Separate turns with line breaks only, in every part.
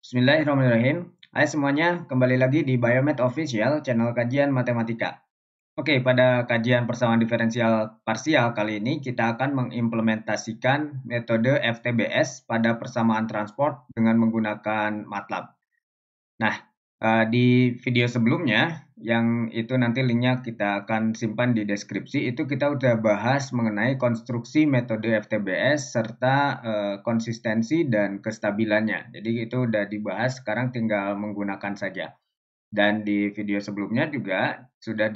Bismillahirrahmanirrahim. Hai semuanya, kembali lagi di Biomed Official, channel kajian matematika. Oke, pada kajian persamaan diferensial parsial kali ini kita akan mengimplementasikan metode FTBS pada persamaan transport dengan menggunakan MATLAB. Nah, di video sebelumnya, yang itu nanti linknya kita akan simpan di deskripsi, itu kita udah bahas mengenai konstruksi metode FTBS serta konsistensi dan kestabilannya. Jadi itu udah dibahas, sekarang tinggal menggunakan saja. Dan di video sebelumnya juga sudah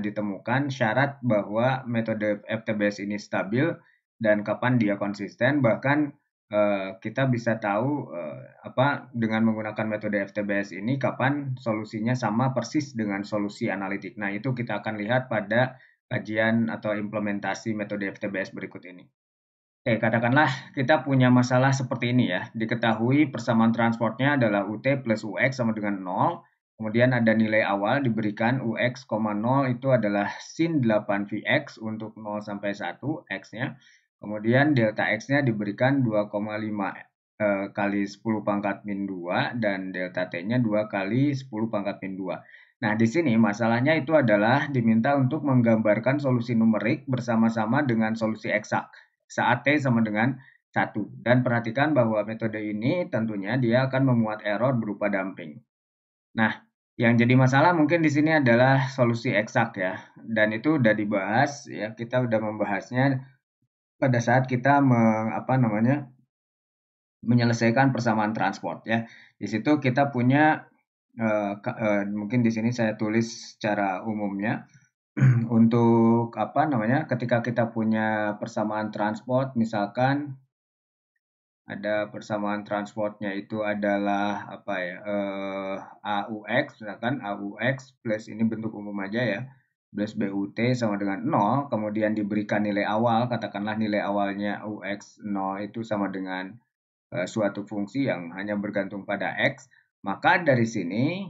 ditemukan syarat bahwa metode FTBS ini stabil dan kapan dia konsisten, bahkan kita bisa tahu dengan menggunakan metode FTBS ini kapan solusinya sama persis dengan solusi analitik. Nah, itu kita akan lihat pada kajian atau implementasi metode FTBS berikut ini. Oke, katakanlah kita punya masalah seperti ini ya. Diketahui persamaan transportnya adalah UT plus UX sama dengan 0. Kemudian ada nilai awal diberikan UX, 0 itu adalah sin 8Vx untuk 0 sampai 1 X-nya. Kemudian delta X-nya diberikan 2,5 kali 10 pangkat min 2 dan delta T-nya 2 kali 10 pangkat min 2. Nah, di sini masalahnya itu adalah diminta untuk menggambarkan solusi numerik bersama-sama dengan solusi eksak saat T sama dengan 1. Dan perhatikan bahwa metode ini tentunya dia akan memuat error berupa dumping. Nah, yang jadi masalah mungkin di sini adalah solusi eksak ya. Dan itu udah dibahas ya, kita udah membahasnya pada saat kita menyelesaikan persamaan transport ya. Di situ kita punya mungkin di sini saya tulis secara umumnya untuk ketika kita punya persamaan transport, misalkan ada persamaan transportnya itu adalah AUX, misalkan AUX plus ini bentuk umum aja ya, plus BUT sama dengan 0, kemudian diberikan nilai awal, katakanlah nilai awalnya UX 0 itu sama dengan suatu fungsi yang hanya bergantung pada X, maka dari sini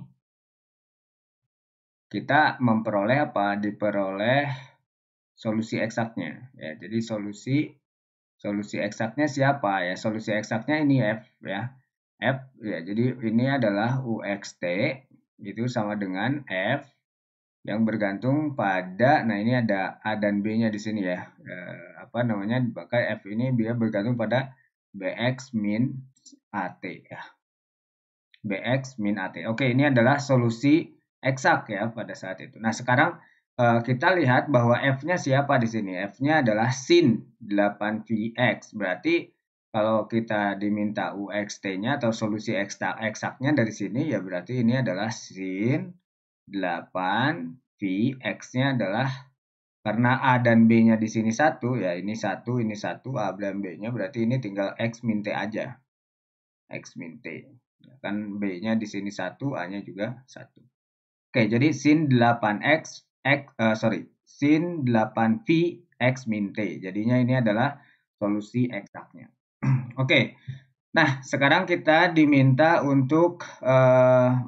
kita memperoleh apa? Diperoleh solusi eksaknya ya. Jadi solusi eksaknya siapa ya? Solusi eksaknya ini F ya. F ya. Jadi ini adalah UXT itu sama dengan F yang bergantung pada, nah ini ada A dan B-nya di sini ya. Maka F ini dia bergantung pada BX min AT ya. BX min AT. Oke, ini adalah solusi eksak ya pada saat itu. Nah, sekarang kita lihat bahwa F-nya siapa di sini? F-nya adalah sin 8Vx. Berarti kalau kita diminta UXT-nya atau solusi eksaknya dari sini, ya berarti ini adalah sin 8Vx-nya adalah, karena A dan B-nya di sini 1, ya ini 1, A dan B-nya, berarti ini tinggal X min T aja. X min T. Kan B-nya di sini 1, A-nya juga 1. Oke, jadi sin 8V X min T. Jadinya ini adalah solusi eksaknya. Oke, nah sekarang kita diminta untuk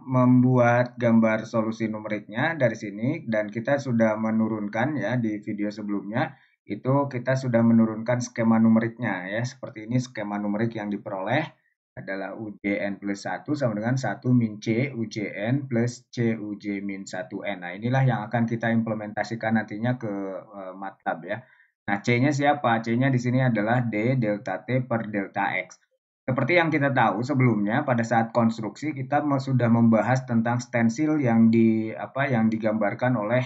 membuat gambar solusi numeriknya dari sini. Dan kita sudah menurunkan ya di video sebelumnya. Itu kita sudah menurunkan skema numeriknya ya. Seperti ini skema numerik yang diperoleh adalah UJN plus 1 sama dengan 1 min C UJN plus C UJ min 1N. Nah, inilah yang akan kita implementasikan nantinya ke MATLAB ya. Nah, C-nya siapa? C-nya di sini adalah D delta T per delta X. Seperti yang kita tahu sebelumnya, pada saat konstruksi kita sudah membahas tentang stensil yang digambarkan oleh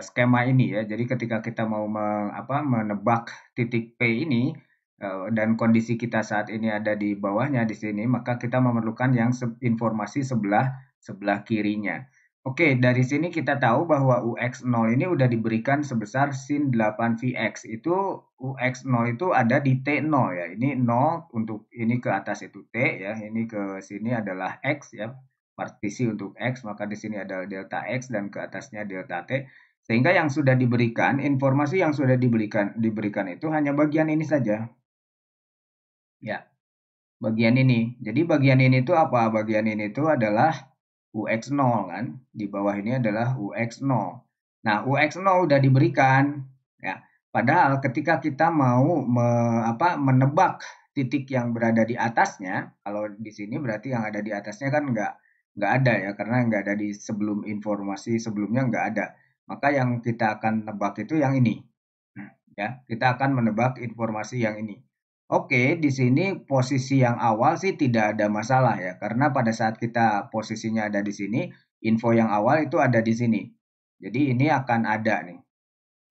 skema ini ya. Jadi ketika kita mau menebak titik P ini, dan kondisi kita saat ini ada di bawahnya di sini, maka kita memerlukan yang informasi sebelah kirinya. Oke, dari sini kita tahu bahwa UX0 ini udah diberikan sebesar sin 8Vx. Itu UX0 itu ada di T0 ya. Ini 0 untuk ini ke atas itu T ya. Ini ke sini adalah X ya. Partisi untuk X, maka di sini ada delta X dan ke atasnya delta T. Sehingga yang sudah diberikan, informasi yang sudah diberikan itu hanya bagian ini saja. Ya, bagian ini. Jadi bagian ini itu apa? Bagian ini itu adalah UX0 kan. Di bawah ini adalah UX0. Nah, UX0 udah diberikan ya. Padahal ketika kita mau menebak titik yang berada di atasnya, kalau di sini berarti yang ada di atasnya kan nggak ada ya, karena nggak ada di sebelum informasi sebelumnya nggak ada. Maka yang kita akan nebak itu yang ini. Ya, kita akan menebak informasi yang ini. Oke, di sini posisi yang awal sih tidak ada masalah ya, karena pada saat kita posisinya ada di sini, info yang awal itu ada di sini. Jadi ini akan ada nih.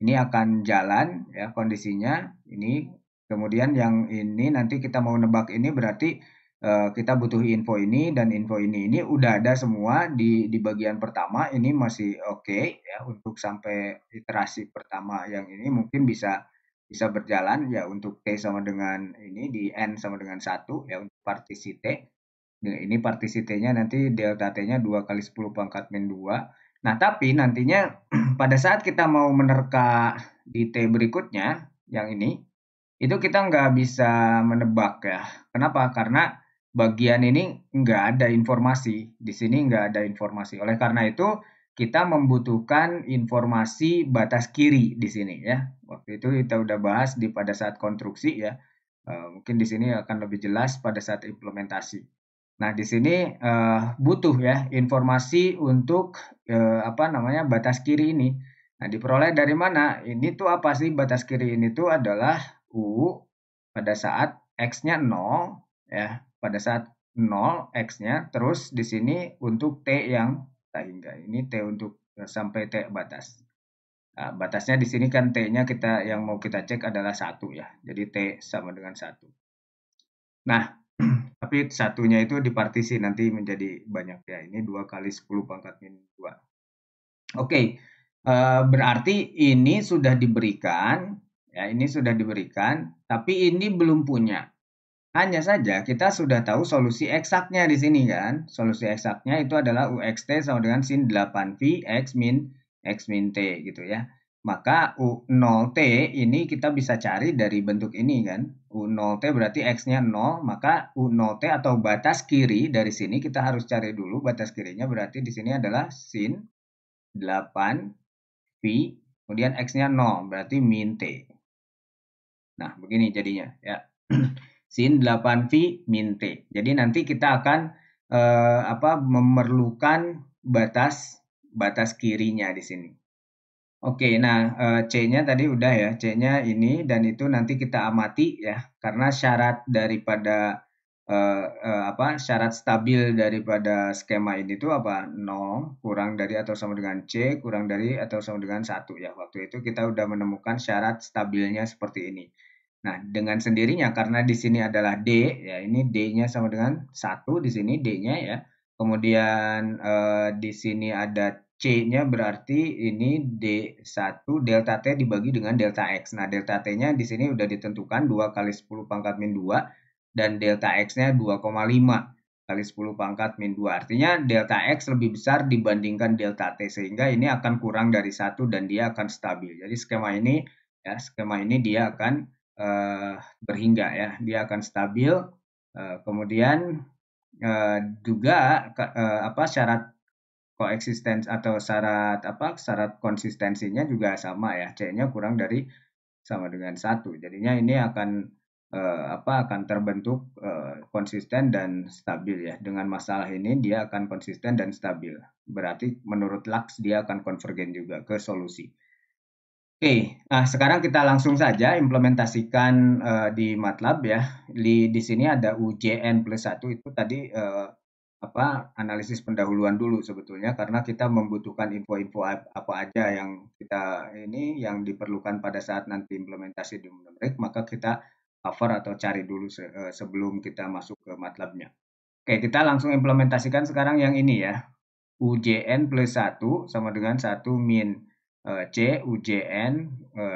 Ini akan jalan ya kondisinya ini. Kemudian yang ini nanti kita mau nebak ini berarti kita butuh info ini dan info ini. Ini udah ada semua di bagian pertama. Ini masih oke ya untuk sampai iterasi pertama yang ini mungkin bisa bisa berjalan ya untuk T sama dengan ini di N sama dengan 1 ya untuk partisi T. Nah, ini partisi T-nya nanti delta T-nya 2 kali 10 pangkat min 2. Nah, tapi nantinya pada saat kita mau menerka di T berikutnya, yang ini, itu kita nggak bisa menebak ya. Kenapa? Karena bagian ini nggak ada informasi. Di sini nggak ada informasi. Oleh karena itu, kita membutuhkan informasi batas kiri di sini ya. Waktu itu kita udah bahas di pada saat konstruksi ya. Mungkin di sini akan lebih jelas pada saat implementasi. Nah, di sini butuh ya informasi untuk apa namanya batas kiri ini. Nah, diperoleh dari mana? Ini tuh apa sih batas kiri ini tuh adalah U pada saat X-nya 0 ya, pada saat 0 X-nya, terus di sini untuk T yang hingga ini T untuk sampai T batas. Nah, batasnya di sini kan T-nya kita yang mau kita cek adalah 1 ya. Jadi T sama dengan 1. Nah, tapi satunya itu dipartisi nanti menjadi banyak ya. Ini 2 kali 10 pangkat min 2. Oke, berarti ini sudah diberikan, ya ini sudah diberikan, tapi ini belum punya. Hanya saja kita sudah tahu solusi eksaknya di sini kan. Solusi eksaknya itu adalah UXT sama dengan sin 8V X min T gitu ya. Maka U0T ini kita bisa cari dari bentuk ini kan. U0T berarti X-nya 0, maka U0T atau batas kiri dari sini kita harus cari dulu batas kirinya berarti di sini adalah sin 8V, kemudian X-nya 0, berarti min T. Nah, begini jadinya ya. Sin 8V min T. Jadi nanti kita akan memerlukan batas kirinya di sini. Oke, nah C-nya tadi udah ya, C-nya ini dan itu nanti kita amati ya, karena syarat daripada syarat stabil daripada skema ini tuh apa? 0 kurang dari atau sama dengan C kurang dari atau sama dengan 1 ya. Waktu itu kita udah menemukan syarat stabilnya seperti ini. Nah, dengan sendirinya karena di sini adalah D ya, ini D-nya sama dengan 1 di sini D-nya ya. Kemudian di sini ada C-nya berarti ini D1 delta T dibagi dengan delta X. Nah, delta T-nya di sini udah ditentukan 2 kali 10 pangkat min 2 dan delta X-nya 2,5 kali 10 pangkat min 2. Artinya delta X lebih besar dibandingkan delta T sehingga ini akan kurang dari 1 dan dia akan stabil. Jadi skema ini dia akan berhingga ya. Dia akan stabil. Kemudian juga syarat koeksistensi atau syarat konsistensinya juga sama ya, C-nya kurang dari sama dengan 1. Jadinya ini akan terbentuk konsisten dan stabil ya. Dengan masalah ini dia akan konsisten dan stabil. Berarti menurut Lux dia akan konvergen juga ke solusi. Oke, nah sekarang kita langsung saja implementasikan di MATLAB ya. Di sini ada UJN plus 1 itu tadi analisis pendahuluan dulu sebetulnya karena kita membutuhkan info-info apa aja yang yang diperlukan pada saat nanti implementasi di numerik, maka kita cover atau cari dulu sebelum kita masuk ke MATLAB-nya. Oke, kita langsung implementasikan sekarang yang ini ya. UJN plus 1 sama dengan 1 min C UJN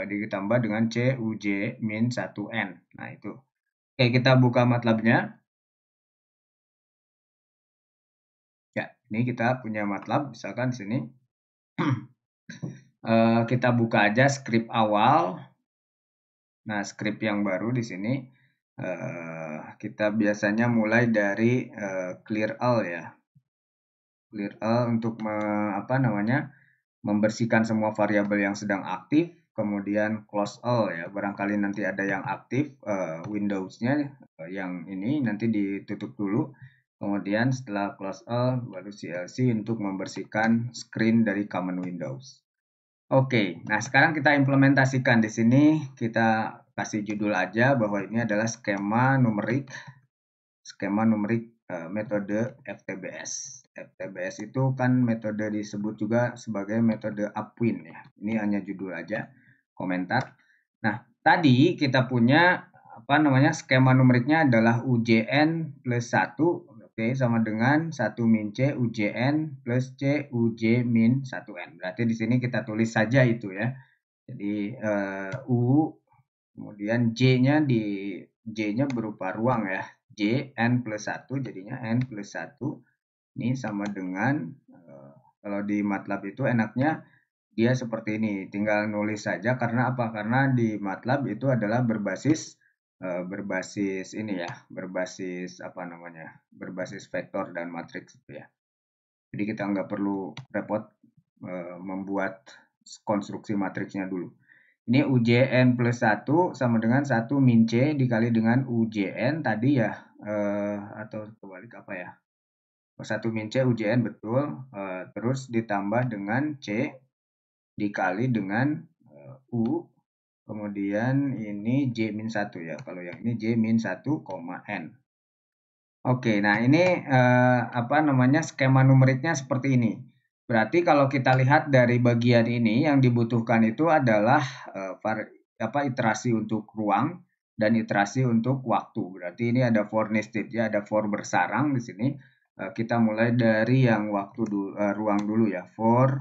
ditambah dengan C UJ min 1N. Nah, itu. Oke, kita buka MATLAB-nya. Ya, ini kita punya MATLAB, misalkan di sini. Kita buka aja script awal. Nah, script yang baru di sini kita biasanya mulai dari clear all ya. Clear all untuk membersihkan semua variabel yang sedang aktif. kemudian close all ya. Barangkali nanti ada yang aktif Windows-nya yang ini nanti ditutup dulu. Kemudian setelah close all baru CLC untuk membersihkan screen dari common Windows. Oke, nah sekarang kita implementasikan di sini. Kita kasih judul aja bahwa ini adalah skema numerik metode FTBS. FTBS itu kan metode disebut juga sebagai metode Upwin ya. Ini hanya judul aja, komentar. Nah, tadi kita punya skema numeriknya adalah UJN plus 1, oke, sama dengan 1 min C UJN plus C UJ min 1N. Berarti di sini kita tulis saja itu ya. Jadi U, kemudian J-nya berupa ruang ya. J N plus 1 jadinya N plus 1 ini sama dengan kalau di MATLAB itu enaknya dia seperti ini, tinggal nulis saja. Karena apa? Karena di MATLAB itu adalah berbasis ini ya, berbasis vektor dan matriks itu ya. Jadi kita nggak perlu repot membuat konstruksi matriksnya dulu. Ini UJN plus 1 sama dengan 1 min C dikali dengan UJN tadi ya, atau kebalik apa ya. 1 min C UJN betul, terus ditambah dengan C dikali dengan U, kemudian ini J min 1 ya, kalau yang ini J min 1, N. Oke, nah ini skema numeriknya seperti ini. Berarti kalau kita lihat dari bagian ini yang dibutuhkan itu adalah iterasi untuk ruang dan iterasi untuk waktu. Berarti ini ada for nested ya, ada for bersarang di sini. Kita mulai dari yang ruang dulu ya. For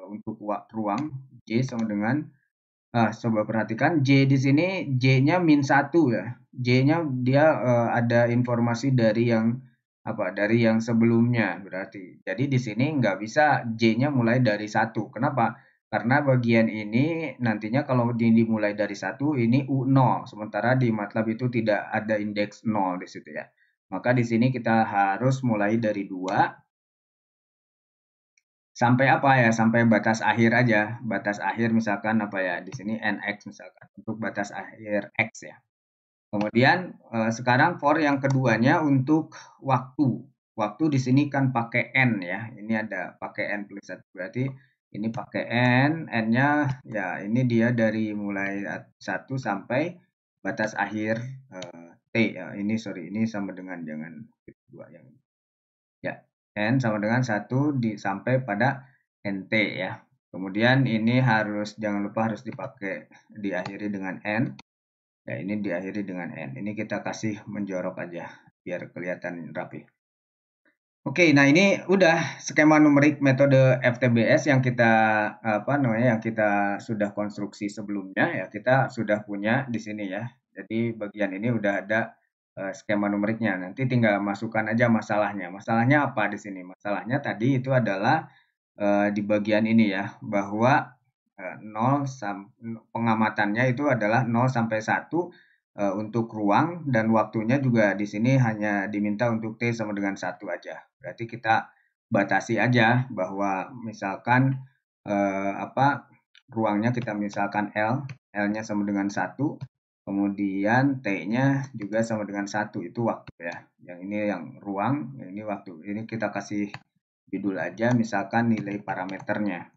untuk ruang J sama dengan coba perhatikan J di sini J-nya min 1 ya. J-nya dia ada informasi dari yang sebelumnya berarti. Jadi di sini nggak bisa J-nya mulai dari 1. Kenapa? Karena bagian ini nantinya kalau dimulai dari 1 ini U0. Sementara di MATLAB itu tidak ada indeks 0 di situ ya. Maka di sini kita harus mulai dari 2 sampai sampai batas akhir aja. Batas akhir misalkan di sini NX misalkan untuk batas akhir X ya. Kemudian sekarang for yang keduanya untuk waktu. Waktu di sini kan pakai N ya. Ini ada pakai N plus 1. Berarti ini pakai N. N-nya ya ini dia dari mulai 1 sampai batas akhir T ya. Ini sama dengan jangan 2 yang ini. Ya, N sama dengan 1 sampai pada NT ya. Kemudian ini jangan lupa harus diakhiri dengan N. Ya, ini diakhiri dengan N. Ini kita kasih menjorok aja biar kelihatan rapi. Oke, nah ini udah skema numerik metode FTBS yang kita yang kita sudah konstruksi sebelumnya ya. Kita sudah punya di sini ya. Jadi bagian ini udah ada skema numeriknya. Nanti tinggal masukkan aja masalahnya. Masalahnya apa di sini? Masalahnya tadi itu adalah di bagian ini ya, bahwa 0 pengamatannya itu adalah 0 sampai 1 untuk ruang, dan waktunya juga di sini hanya diminta untuk T sama dengan 1 aja. Berarti kita batasi aja bahwa misalkan ruangnya kita misalkan L-nya sama dengan 1, kemudian T-nya juga sama dengan 1, itu waktu ya. Yang ini yang ruang, yang ini waktu. Ini kita kasih judul aja misalkan nilai parameternya.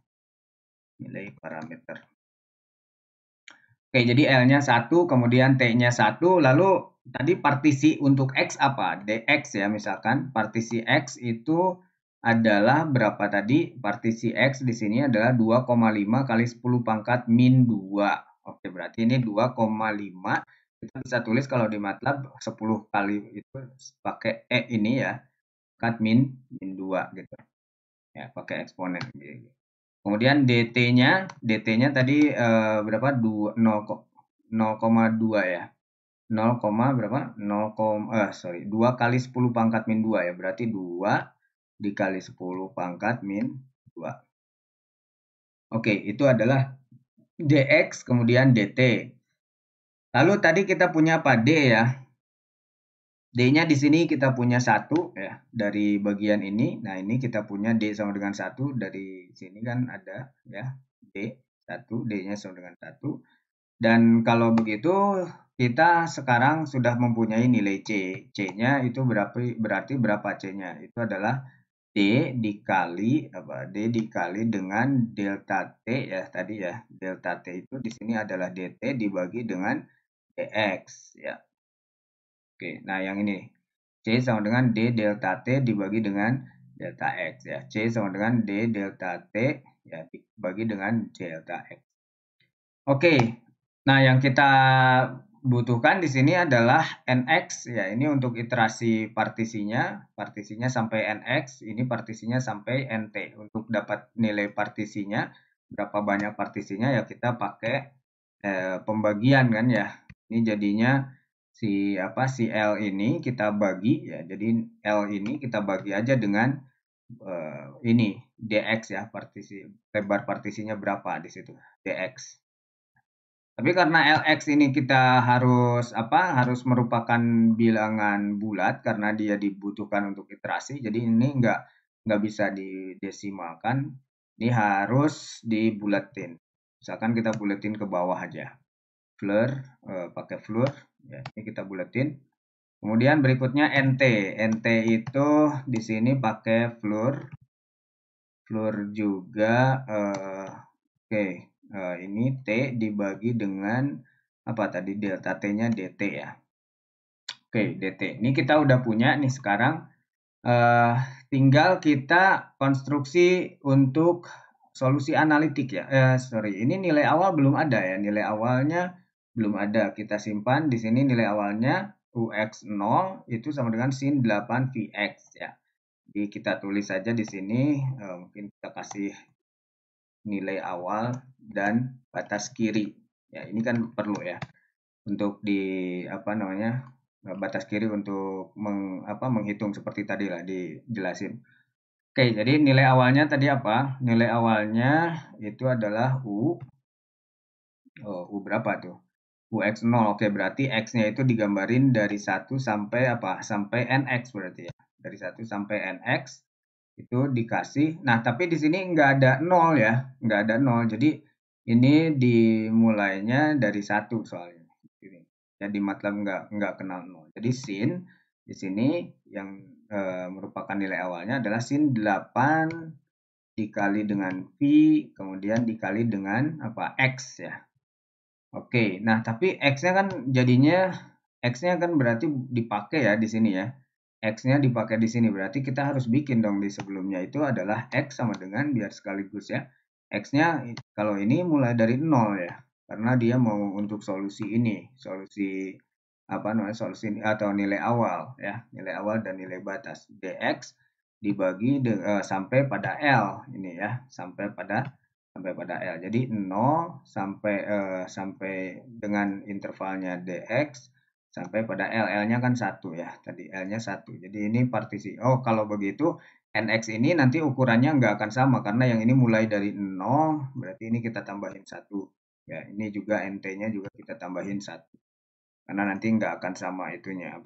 Nilai parameter. Oke, jadi L-nya 1, kemudian T-nya 1, lalu tadi partisi untuk X apa? DX ya misalkan. Partisi X itu adalah berapa tadi? Partisi X di sini adalah 2,5 kali 10 pangkat min 2. Oke, berarti ini 2,5. Kita bisa tulis kalau di MATLAB 10 kali itu pakai ini ya. Pangkat min 2 gitu. Ya, pakai eksponen gitu. Kemudian DT-nya tadi berapa? 0,2 ya. 0, berapa? 2 kali 10 pangkat min 2 ya. Berarti 2 dikali 10 pangkat min 2. Oke, itu adalah DX, kemudian DT. Lalu tadi kita punya apa? D ya. D-nya di sini kita punya 1 ya, dari bagian ini. Nah, ini kita punya D sama dengan 1 dari sini kan ada ya, D 1, D-nya sama dengan 1. Dan kalau begitu, kita sekarang sudah mempunyai nilai C. C-nya itu berarti berapa C-nya? Itu adalah D dikali dengan delta T ya tadi ya. Delta T itu di sini adalah dt dibagi dengan dx ya. Oke, nah yang ini C sama dengan D delta T dibagi dengan delta X ya. C sama dengan D delta T ya dibagi dengan delta X. Oke, nah yang kita butuhkan di sini adalah NX ya. Ini untuk iterasi partisinya sampai NX, ini partisinya sampai NT. Untuk dapat nilai partisinya, berapa banyak partisinya ya kita pakai pembagian kan ya. Ini jadinya si L ini kita bagi ya. Jadi L ini kita bagi aja dengan ini dx ya, lebar partisinya berapa di situ dx. Tapi karena lx ini kita harus merupakan bilangan bulat karena dia dibutuhkan untuk iterasi. Jadi ini nggak bisa didesimalkan. Ini harus dibulatin. Misalkan kita bulatin ke bawah aja. Pakai floor ya, ini kita bulatin. Kemudian berikutnya nt. Nt itu di sini pakai floor juga. Oke. Ini T dibagi dengan apa tadi delta T-nya dt ya. Oke, dt. Ini kita udah punya nih sekarang. Tinggal kita konstruksi untuk solusi analitik ya. Ini nilai awal belum ada ya. Nilai awalnya belum ada. Kita simpan di sini nilai awalnya UX0 itu sama dengan sin 8 VX ya. Jadi kita tulis saja di sini, mungkin kita kasih nilai awal dan batas kiri. Ya, ini kan perlu ya untuk di batas kiri untuk menghitung seperti tadi lah dijelasin. Oke, jadi nilai awalnya tadi apa? Nilai awalnya itu adalah U berapa tuh? UX0. Oke, berarti X-nya itu digambarin dari 1 sampai Sampai NX berarti ya. Dari 1 sampai NX itu dikasih. Nah, tapi di sini nggak ada 0 ya. Nggak ada 0. Jadi ini dimulainya dari 1 soalnya. Jadi MATLAB nggak kenal 0. Jadi sin di sini yang merupakan nilai awalnya adalah sin 8 dikali dengan V, kemudian dikali dengan X ya. Oke, nah tapi X-nya kan jadinya X-nya kan berarti dipakai ya di sini ya. X-nya dipakai di sini berarti kita harus bikin dong di sebelumnya itu adalah X sama dengan biar sekaligus ya. X-nya kalau ini mulai dari 0 ya. Karena dia mau untuk solusi ini, solusi solusi atau nilai awal ya, nilai awal dan nilai batas dx dibagi sampai pada L ini ya, sampai pada L. Jadi 0 sampai dengan intervalnya dx sampai pada L. L-nya kan 1 ya. Tadi L-nya 1. Jadi ini partisi. Oh, kalau begitu NX ini nanti ukurannya nggak akan sama karena yang ini mulai dari 0, berarti ini kita tambahin 1. Ya, ini juga NT-nya juga kita tambahin 1. Karena nanti nggak akan sama itunya,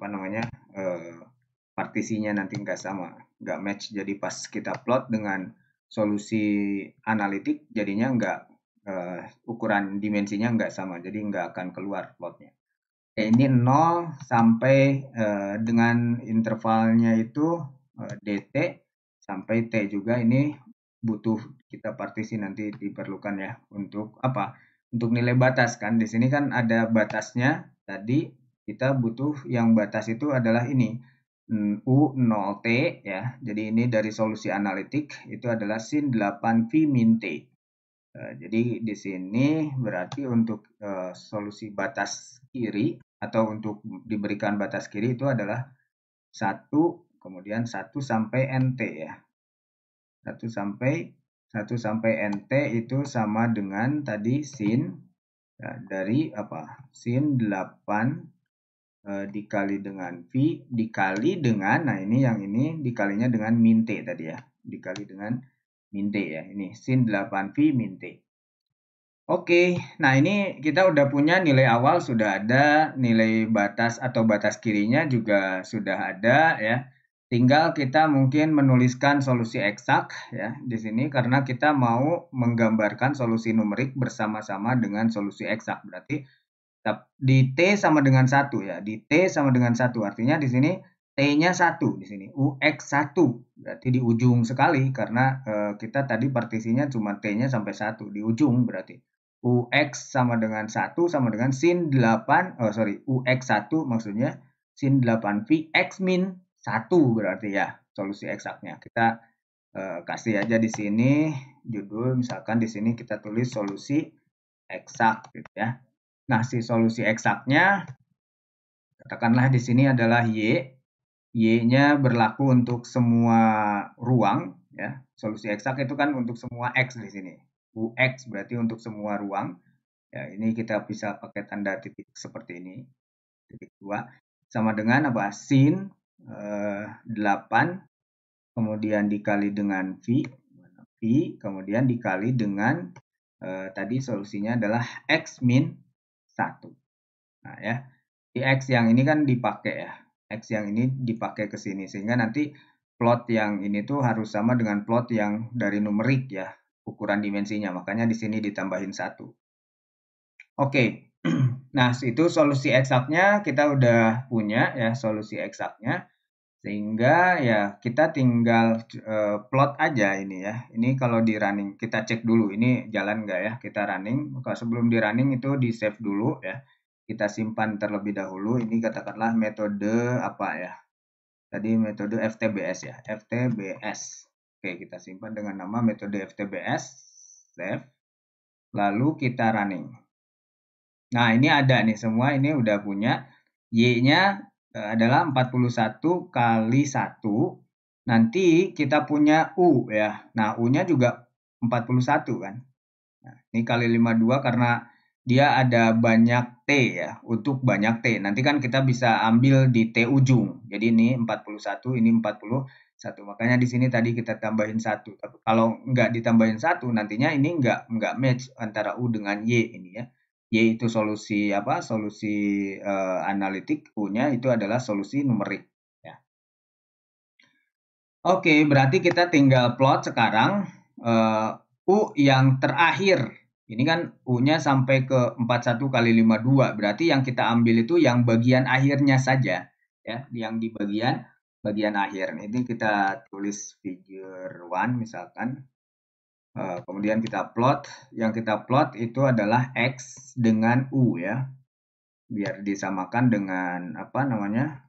partisinya nanti nggak sama, nggak match. Jadi pas kita plot dengan solusi analitik jadinya nggak ukuran dimensinya nggak sama, jadi nggak akan keluar plotnya. Ini 0 sampai dengan intervalnya itu dt sampai t juga ini butuh kita partisi nanti diperlukan ya untuk untuk nilai batas kan. Di sini kan ada batasnya. Tadi kita butuh yang batas itu adalah ini U0T ya. Jadi ini dari solusi analitik itu adalah sin 8 V min T. Jadi di sini berarti untuk solusi batas kiri atau untuk diberikan batas kiri itu adalah 1 kemudian 1 sampai NT ya. 1 sampai NT itu sama dengan tadi sin ya, dari sin 8 dikali dengan V dikali dengan, nah ini yang ini dikalinya dengan min T tadi ya. Dikali dengan min T ya. Ini sin 8V min T. Oke, nah ini kita udah punya nilai awal sudah ada, nilai batas atau batas kirinya juga sudah ada ya. tinggal kita mungkin menuliskan solusi eksak ya di sini karena kita mau menggambarkan solusi numerik bersama-sama dengan solusi eksak. Berarti di T sama dengan 1 ya. Di T sama dengan 1. Artinya di sini T-nya 1 di sini. UX1. Berarti di ujung sekali karena kita tadi partisinya cuma T-nya sampai 1 di ujung berarti. UX sama dengan 1 sama dengan sin 8, UX1 maksudnya sin 8V X min 1 berarti ya solusi eksaknya. Kita kasih aja di sini judul, misalkan di sini kita tulis solusi eksak gitu ya. Nah, si solusi eksaknya katakanlah di sini adalah Y. Y-nya berlaku untuk semua ruang ya. Solusi eksak itu kan untuk semua X di sini. UX berarti untuk semua ruang. Ya, ini kita bisa pakai tanda titik seperti ini. Titik 2 sama dengan apa? Sin 8 kemudian dikali dengan V kemudian dikali dengan tadi solusinya adalah X min 1. Nah ya, di X yang ini kan dipakai ya. X yang ini dipakai ke sini sehingga nanti plot yang ini tuh harus sama dengan plot yang dari numerik ya, ukuran dimensinya. Makanya di sini ditambahin 1. Oke. Nah, itu solusi eksaknya kita udah punya ya, solusi eksaknya. Sehingga ya kita tinggal plot aja ini ya. Ini kalau di running kita cek dulu ini jalan nggak ya, kita running. Kalau sebelum di running itu di save dulu ya. Kita simpan terlebih dahulu. Ini katakanlah metode apa ya? Tadi metode FTBS ya, FTBS. Oke, kita simpan dengan nama metode FTBS. Save. Lalu kita running. Nah, ini ada nih semua, ini udah punya. Y-nya adalah 41 kali 1. Nanti kita punya U ya. Nah, U-nya juga 41 kan. Nah, ini kali 52 karena dia ada banyak T ya. Untuk banyak T. Nanti kan kita bisa ambil di T ujung. Jadi ini 41, ini 41. Makanya di sini tadi kita tambahin 1. Tapi kalau nggak ditambahin 1, nantinya ini nggak match antara U dengan Y ini ya. Y itu solusi apa? Solusi analitik, U-nya itu adalah solusi numerik ya. Oke, berarti kita tinggal plot sekarang U yang terakhir. Ini kan U-nya sampai ke 41 kali 52. Berarti yang kita ambil itu yang bagian akhirnya saja ya, yang di bagian akhir. Ini kita tulis figure 1 misalkan. Kemudian kita plot, yang kita plot itu adalah X dengan U ya, biar disamakan dengan apa namanya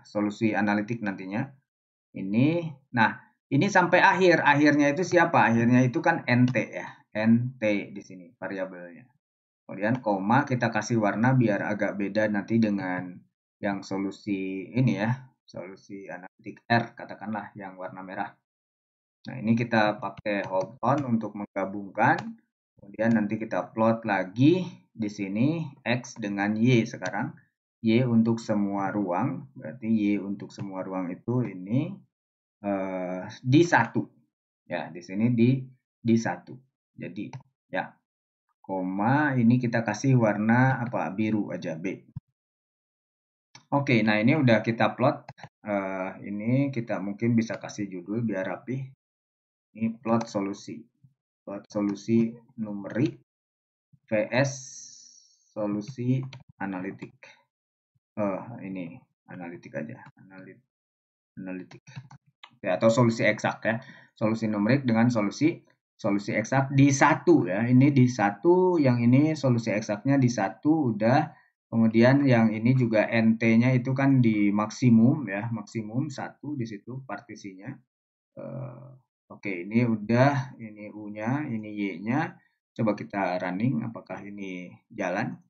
solusi analitik nantinya. Ini, nah ini sampai akhirnya itu siapa? Akhirnya itu kan NT ya, NT di sini variabelnya. Kemudian koma kita kasih warna biar agak beda nanti dengan yang solusi ini ya, solusi analitik R katakanlah yang warna merah. Nah, ini kita pakai hold on untuk menggabungkan. Kemudian nanti kita plot lagi di sini X dengan Y sekarang. Y untuk semua ruang. Berarti Y untuk semua ruang itu ini di 1. Ya, di sini di 1. Jadi, ya. Koma, ini kita kasih warna apa? Biru aja, B. Oke, nah ini udah kita plot. Ini kita mungkin bisa kasih judul biar rapi. Ini plot solusi numerik vs solusi analitik. Ini analitik aja, analitik. Oke, atau solusi eksak ya, solusi numerik dengan solusi eksak di 1 ya. Ini di 1, yang ini solusi eksaknya di 1 udah. Kemudian yang ini juga NT-nya itu kan di maksimum ya, maksimum 1 di situ partisinya. Oke, ini udah, ini U-nya, ini Y-nya. Coba kita running, apakah ini jalan?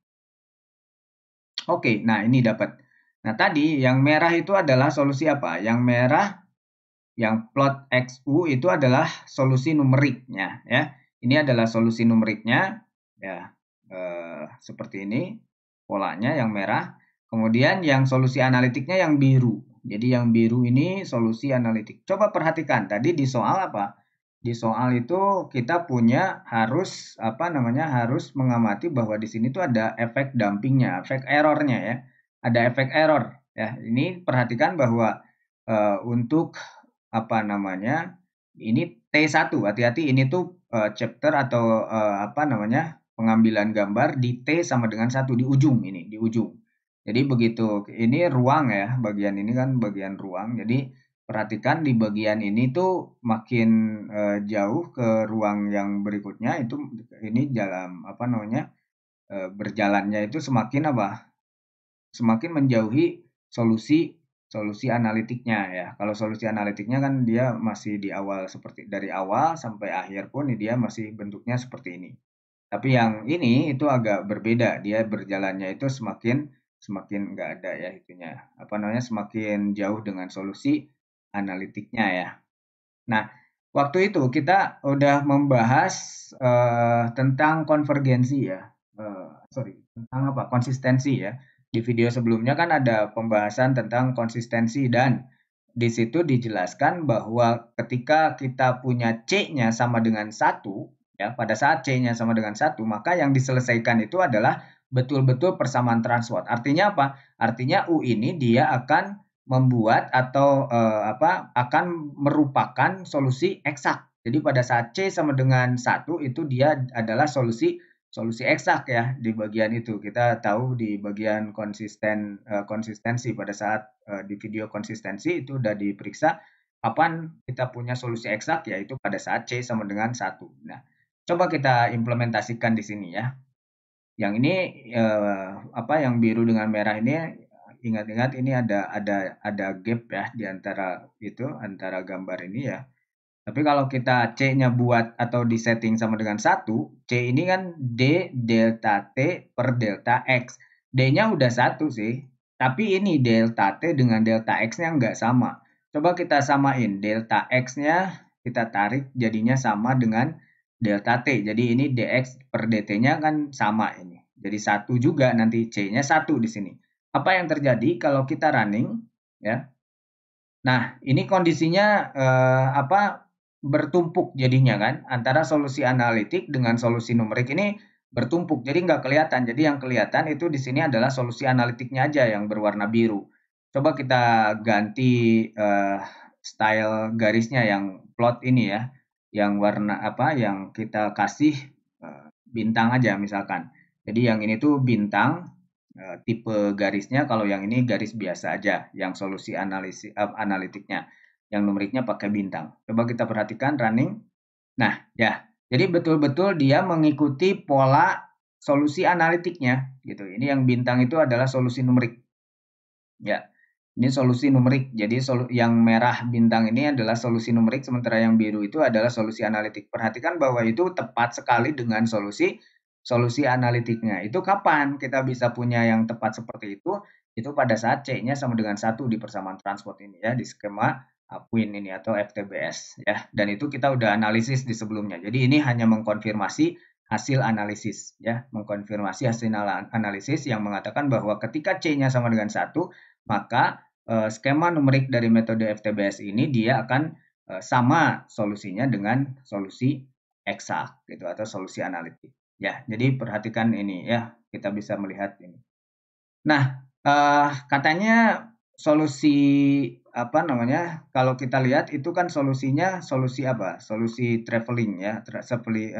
Oke, nah ini dapat. Nah tadi yang merah itu adalah solusi apa? Yang merah, yang plot XU itu adalah solusi numeriknya ya. Ini adalah solusi numeriknya ya, seperti ini polanya yang merah. Kemudian yang solusi analitiknya yang biru. Jadi yang biru ini solusi analitik. Coba perhatikan tadi di soal apa? Di soal itu kita punya harus apa namanya? Harus mengamati bahwa di sini tuh ada efek dampingnya, efek errornya ya. Ada efek error ya. Ini perhatikan bahwa untuk apa namanya, ini T1, hati-hati ini tuh chapter atau apa namanya, pengambilan gambar di T sama dengan 1 di ujung ini, di ujung. Jadi begitu, ini ruang ya, bagian ini kan bagian ruang. Jadi perhatikan di bagian ini tuh makin jauh ke ruang yang berikutnya itu ini dalam apa namanya, berjalannya itu semakin apa, semakin menjauhi solusi solusi analitiknya ya. Kalau solusi analitiknya kan dia masih di awal seperti dari awal sampai akhir pun dia masih bentuknya seperti ini. Tapi yang ini itu agak berbeda, dia berjalannya itu semakin semakin nggak ada ya itunya. Apa namanya? Semakin jauh dengan solusi analitiknya ya. Nah, waktu itu kita udah membahas tentang konvergensi ya. Sorry, tentang apa? Konsistensi ya. Di video sebelumnya kan ada pembahasan tentang konsistensi dan di situ dijelaskan bahwa ketika kita punya C-nya sama dengan satu, ya, pada saat C-nya sama dengan satu, maka yang diselesaikan itu adalah betul-betul persamaan transport. Artinya apa? Artinya U ini dia akan membuat atau apa akan merupakan solusi eksak. Jadi pada saat C sama dengan satu itu dia adalah solusi solusi eksak ya di bagian itu. Kita tahu di bagian konsistensi pada saat di video konsistensi itu sudah diperiksa kapan kita punya solusi eksak yaitu pada saat C sama dengan satu. Nah, coba kita implementasikan di sini ya. Yang ini apa yang biru dengan merah ini ingat-ingat ini ada gap ya di antara itu antara gambar ini ya. Tapi kalau kita C-nya buat atau disetting sama dengan satu, C ini kan D delta T per delta X. D-nya udah satu sih, tapi ini delta T dengan delta X-nya nggak sama. Coba kita samain, delta X-nya kita tarik jadinya sama dengan delta T. Jadi ini dx per dt-nya kan sama ini. Jadi satu juga nanti C-nya satu di sini. Apa yang terjadi kalau kita running ya? Nah, ini kondisinya apa bertumpuk jadinya kan antara solusi analitik dengan solusi numerik ini bertumpuk. Jadi nggak kelihatan. Jadi yang kelihatan itu di sini adalah solusi analitiknya aja yang berwarna biru. Coba kita ganti style garisnya yang plot ini ya, yang warna apa yang kita kasih bintang aja misalkan. Jadi yang ini tuh bintang, tipe garisnya, kalau yang ini garis biasa aja, yang solusi analitiknya. Yang numeriknya pakai bintang. Coba kita perhatikan running. Nah, ya. Jadi betul-betul dia mengikuti pola solusi analitiknya gitu. Ini yang bintang itu adalah solusi numerik. Ya. Ini solusi numerik. Jadi yang merah bintang ini adalah solusi numerik, sementara yang biru itu adalah solusi analitik. Perhatikan bahwa itu tepat sekali dengan solusi solusi analitiknya. Itu kapan kita bisa punya yang tepat seperti itu? Itu pada saat C-nya sama dengan satu di persamaan transport ini ya, di skema Queen ini atau FTBS ya. Dan itu kita udah analisis di sebelumnya. Jadi ini hanya mengkonfirmasi hasil analisis ya, mengkonfirmasi hasil analisis yang mengatakan bahwa ketika C-nya sama dengan satu, maka skema numerik dari metode FTBS ini dia akan sama solusinya dengan solusi eksak gitu atau solusi analitik. Ya, jadi perhatikan ini ya, kita bisa melihat ini. Nah, katanya solusi apa namanya? Kalau kita lihat itu kan solusinya solusi apa? Solusi traveling ya, seperti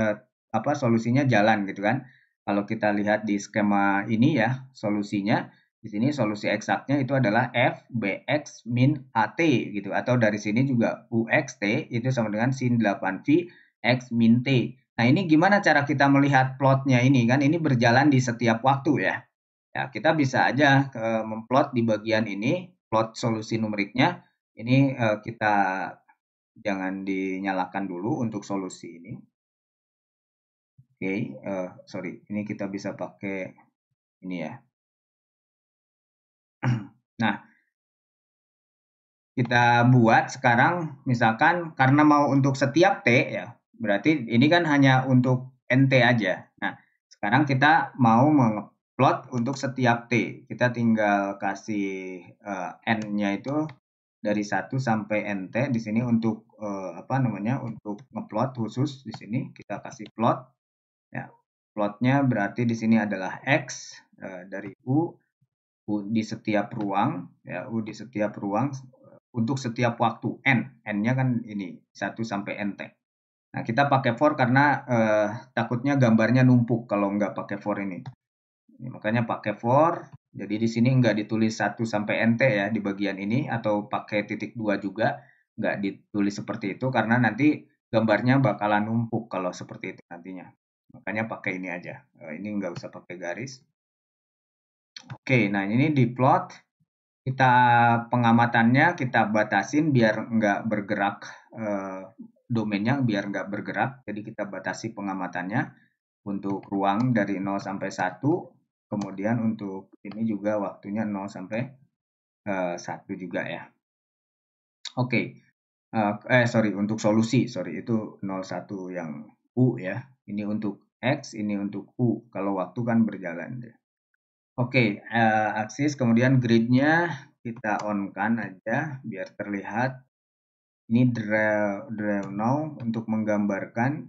apa solusinya jalan gitu kan. Kalau kita lihat di skema ini ya, solusinya di sini solusi eksaknya itu adalah F Bx min AT gitu atau dari sini juga UXT itu sama dengan sin 8V X min T. Nah, ini gimana cara kita melihat plotnya ini kan ini berjalan di setiap waktu ya. Ya, kita bisa aja memplot di bagian ini, plot solusi numeriknya. Ini kita jangan dinyalakan dulu untuk solusi ini. Oke, sorry, ini kita bisa pakai ini ya. Nah, kita buat sekarang misalkan karena mau untuk setiap T ya, berarti ini kan hanya untuk NT aja. Nah, sekarang kita mau plot untuk setiap T. Kita tinggal kasih N-nya itu dari 1 sampai NT di sini untuk apa namanya? Untuk ngeplot khusus di sini kita kasih plot ya. Plotnya berarti di sini adalah X dari U di setiap ruang ya, U di setiap ruang untuk setiap waktu n. N-nya kan ini 1 sampai nt. Nah, kita pakai for karena takutnya gambarnya numpuk kalau nggak pakai for ini. Makanya pakai for. Jadi di sini nggak ditulis 1 sampai nt ya di bagian ini, atau pakai titik 2 juga nggak ditulis seperti itu karena nanti gambarnya bakalan numpuk kalau seperti itu nantinya. Makanya pakai ini aja. Ini nggak usah pakai garis. Oke, nah ini di plot. Kita pengamatannya kita batasin biar nggak bergerak, domainnya biar nggak bergerak. Jadi kita batasi pengamatannya untuk ruang dari 0 sampai 1. Kemudian untuk ini juga waktunya 0 sampai 1 juga ya. Oke. Sorry, untuk solusi, sorry, itu 01 yang U ya. Ini untuk X, ini untuk U. Kalau waktu kan berjalan deh. Oke, aksis, kemudian grid-nya kita on-kan aja biar terlihat. Ini draw now untuk menggambarkan.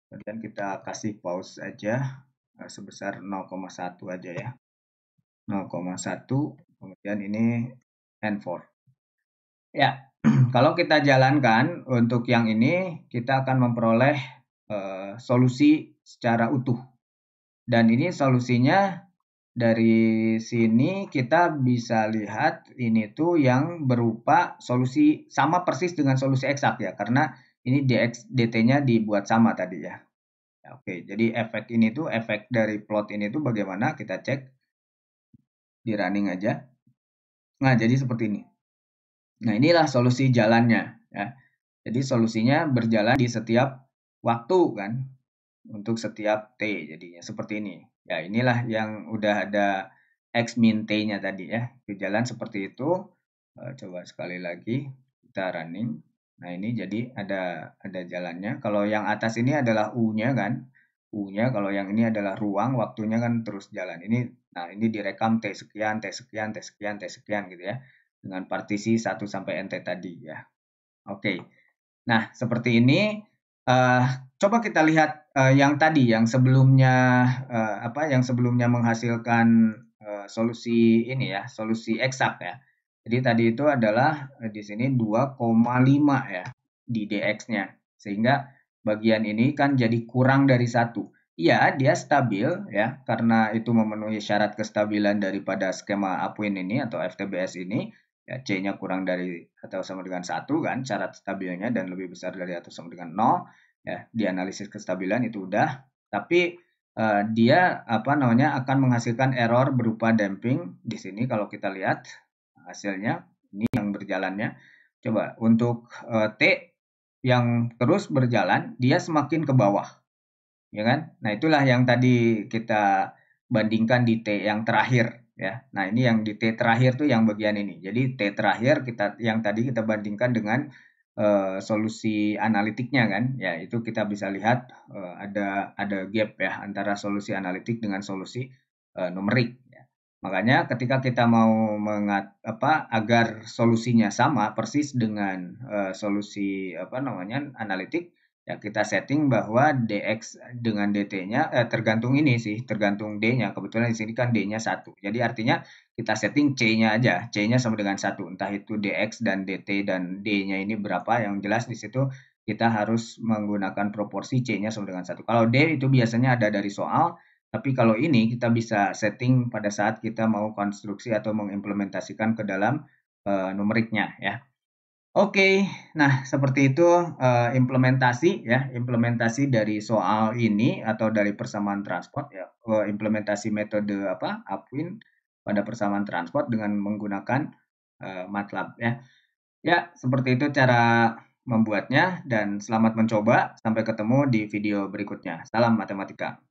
Kemudian kita kasih pause aja sebesar 0,1 aja ya. 0,1, kemudian ini N4. Ya, kalau kita jalankan untuk yang ini, kita akan memperoleh solusi secara utuh. Dan ini solusinya dari sini kita bisa lihat ini tuh yang berupa solusi sama persis dengan solusi eksak ya, karena ini dx dt-nya dibuat sama tadi ya. Oke, jadi efek ini tuh, efek dari plot ini tuh bagaimana, kita cek di running aja. Nah, jadi seperti ini. Nah, inilah solusi jalannya ya. Jadi solusinya berjalan di setiap waktu kan, untuk setiap T jadinya seperti ini. Ya, inilah yang udah ada X min T-nya tadi ya. Berjalan seperti itu. Coba sekali lagi kita running. Nah, ini jadi ada jalannya. Kalau yang atas ini adalah U-nya kan. U-nya, kalau yang ini adalah ruang, waktunya kan terus jalan. Ini direkam T sekian, T sekian, T sekian, T sekian gitu ya. Dengan partisi 1 sampai NT tadi ya. Oke. Nah, seperti ini. Coba kita lihat yang tadi, yang sebelumnya yang sebelumnya menghasilkan solusi ini ya, solusi eksak ya. Jadi tadi itu adalah di sini 2,5 ya di dx-nya. Sehingga bagian ini kan jadi kurang dari 1. Iya, dia stabil ya, karena itu memenuhi syarat kestabilan daripada skema Upwind ini atau FTBS ini. Ya, C-nya kurang dari atau sama dengan 1 kan syarat stabilnya, dan lebih besar dari atau sama dengan 0 ya. Di analisis kestabilan itu udah, tapi dia akan menghasilkan error berupa damping di sini. Kalau kita lihat hasilnya ini yang berjalannya, coba untuk T yang terus berjalan dia semakin ke bawah ya kan. Nah, itulah yang tadi kita bandingkan di T yang terakhir ya. Nah, ini yang di T terakhir tuh yang bagian ini. Jadi T terakhir yang tadi kita bandingkan dengan solusi analitiknya kan. Ya, itu kita bisa lihat ada gap ya antara solusi analitik dengan solusi numerik ya. Makanya ketika kita mau agar solusinya sama persis dengan solusi analitik, ya kita setting bahwa dx dengan dt-nya tergantung ini sih, tergantung d-nya. Kebetulan di sini kan d-nya 1. Jadi artinya kita setting c-nya aja. C-nya sama dengan 1. Entah itu dx dan dt dan d-nya ini berapa, yang jelas di situ kita harus menggunakan proporsi c-nya sama dengan 1. Kalau d itu biasanya ada dari soal, tapi kalau ini kita bisa setting pada saat kita mau konstruksi atau mengimplementasikan ke dalam numeriknya ya. Oke, nah seperti itu implementasi dari soal ini atau dari persamaan transport ya, implementasi metode Upwind pada persamaan transport dengan menggunakan MATLAB ya. Ya, seperti itu cara membuatnya, dan selamat mencoba. Sampai ketemu di video berikutnya. Salam matematika.